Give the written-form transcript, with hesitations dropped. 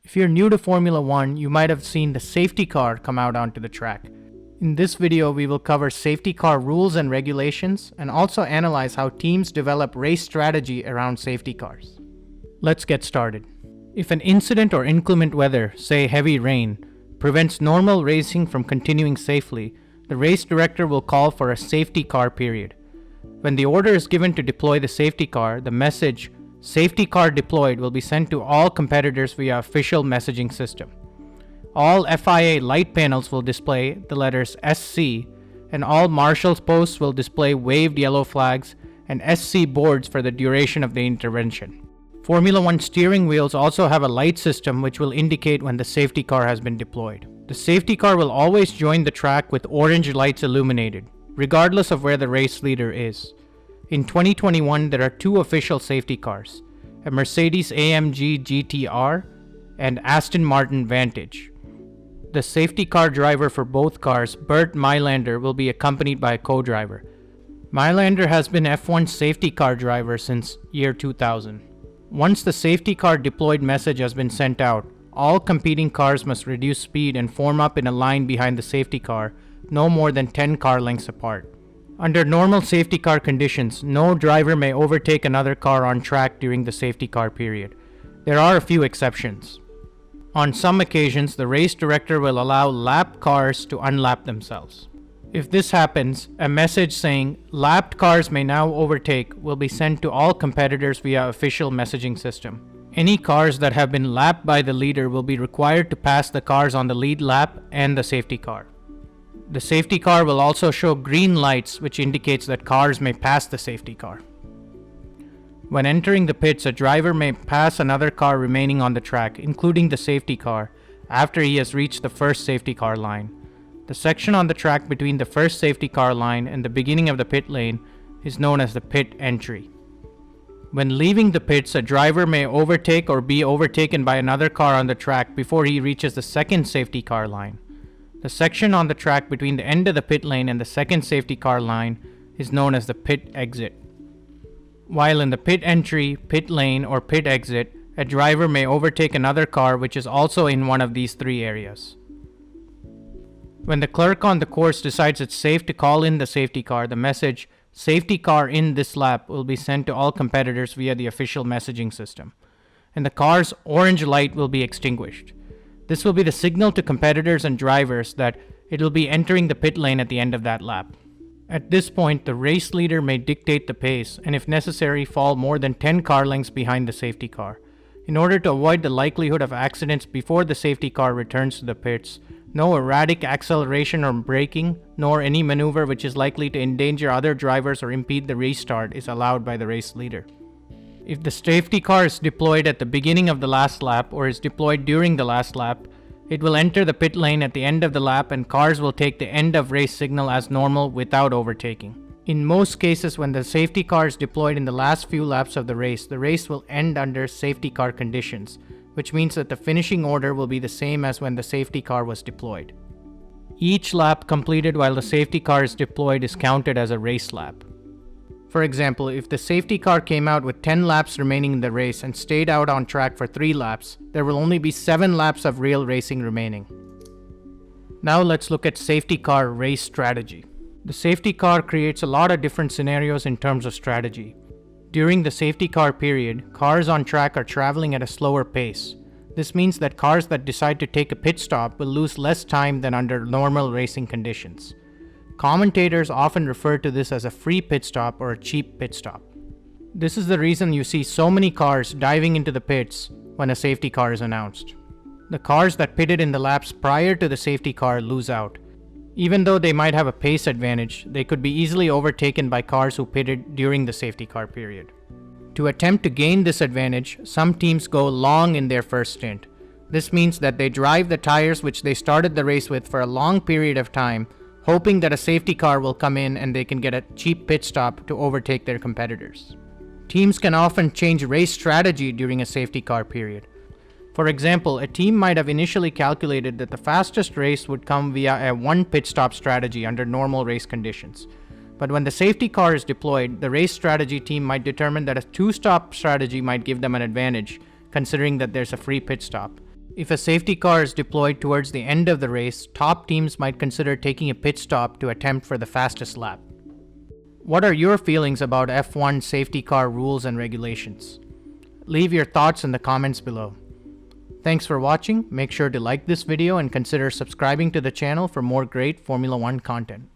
If you're new to Formula One, you might have seen the safety car come out onto the track. In this video, we will cover safety car rules and regulations and also analyze how teams develop race strategy around safety cars. Let's get started. If an incident or inclement weather, say heavy rain, prevents normal racing from continuing safely, the race director will call for a safety car period. When the order is given to deploy the safety car, the message, "Safety car deployed," will be sent to all competitors via official messaging system. All FIA light panels will display the letters SC, and all marshals posts will display waved yellow flags and SC boards for the duration of the intervention. Formula One steering wheels also have a light system which will indicate when the safety car has been deployed. The safety car will always join the track with orange lights illuminated, regardless of where the race leader is. In 2021, there are two official safety cars, a Mercedes-AMG GT-R and Aston Martin Vantage. The safety car driver for both cars, Bert Mailander, will be accompanied by a co-driver. Mailander has been F1's safety car driver since year 2000. Once the safety car deployed message has been sent out, all competing cars must reduce speed and form up in a line behind the safety car, no more than 10 car lengths apart. Under normal safety car conditions, no driver may overtake another car on track during the safety car period. There are a few exceptions. On some occasions, the race director will allow lapped cars to unlap themselves. If this happens, a message saying, "Lapped cars may now overtake," will be sent to all competitors via official messaging system. Any cars that have been lapped by the leader will be required to pass the cars on the lead lap and the safety car. The safety car will also show green lights, which indicates that cars may pass the safety car. When entering the pits, a driver may pass another car remaining on the track, including the safety car, after he has reached the first safety car line. The section on the track between the first safety car line and the beginning of the pit lane is known as the pit entry. When leaving the pits, a driver may overtake or be overtaken by another car on the track before he reaches the second safety car line. The section on the track between the end of the pit lane and the second safety car line is known as the pit exit. While in the pit entry, pit lane, or pit exit, a driver may overtake another car which is also in one of these three areas. When the clerk on the course decides it's safe to call in the safety car, the message, "Safety car in this lap," will be sent to all competitors via the official messaging system, and the car's orange light will be extinguished. This will be the signal to competitors and drivers that it will be entering the pit lane at the end of that lap. At this point, the race leader may dictate the pace and, if necessary, fall more than 10 car lengths behind the safety car. In order to avoid the likelihood of accidents before the safety car returns to the pits, no erratic acceleration or braking, nor any maneuver which is likely to endanger other drivers or impede the restart is allowed by the race leader. If the safety car is deployed at the beginning of the last lap or is deployed during the last lap, it will enter the pit lane at the end of the lap and cars will take the end of race signal as normal without overtaking. In most cases, when the safety car is deployed in the last few laps of the race will end under safety car conditions, which means that the finishing order will be the same as when the safety car was deployed. Each lap completed while the safety car is deployed is counted as a race lap. For example, if the safety car came out with 10 laps remaining in the race and stayed out on track for 3 laps, there will only be 7 laps of real racing remaining. Now let's look at safety car race strategy. The safety car creates a lot of different scenarios in terms of strategy. During the safety car period, cars on track are traveling at a slower pace. This means that cars that decide to take a pit stop will lose less time than under normal racing conditions. Commentators often refer to this as a free pit stop or a cheap pit stop. This is the reason you see so many cars diving into the pits when a safety car is announced. The cars that pitted in the laps prior to the safety car lose out. Even though they might have a pace advantage, they could be easily overtaken by cars who pitted during the safety car period. To attempt to gain this advantage, some teams go long in their first stint. This means that they drive the tires which they started the race with for a long period of time, hoping that a safety car will come in and they can get a cheap pit stop to overtake their competitors. Teams can often change race strategy during a safety car period. For example, a team might have initially calculated that the fastest race would come via a 1 pit stop strategy under normal race conditions. But when the safety car is deployed, the race strategy team might determine that a 2-stop strategy might give them an advantage, considering that there's a free pit stop. If a safety car is deployed towards the end of the race, top teams might consider taking a pit stop to attempt for the fastest lap. What are your feelings about F1 safety car rules and regulations? Leave your thoughts in the comments below. Thanks for watching. Make sure to like this video and consider subscribing to the channel for more great Formula One content.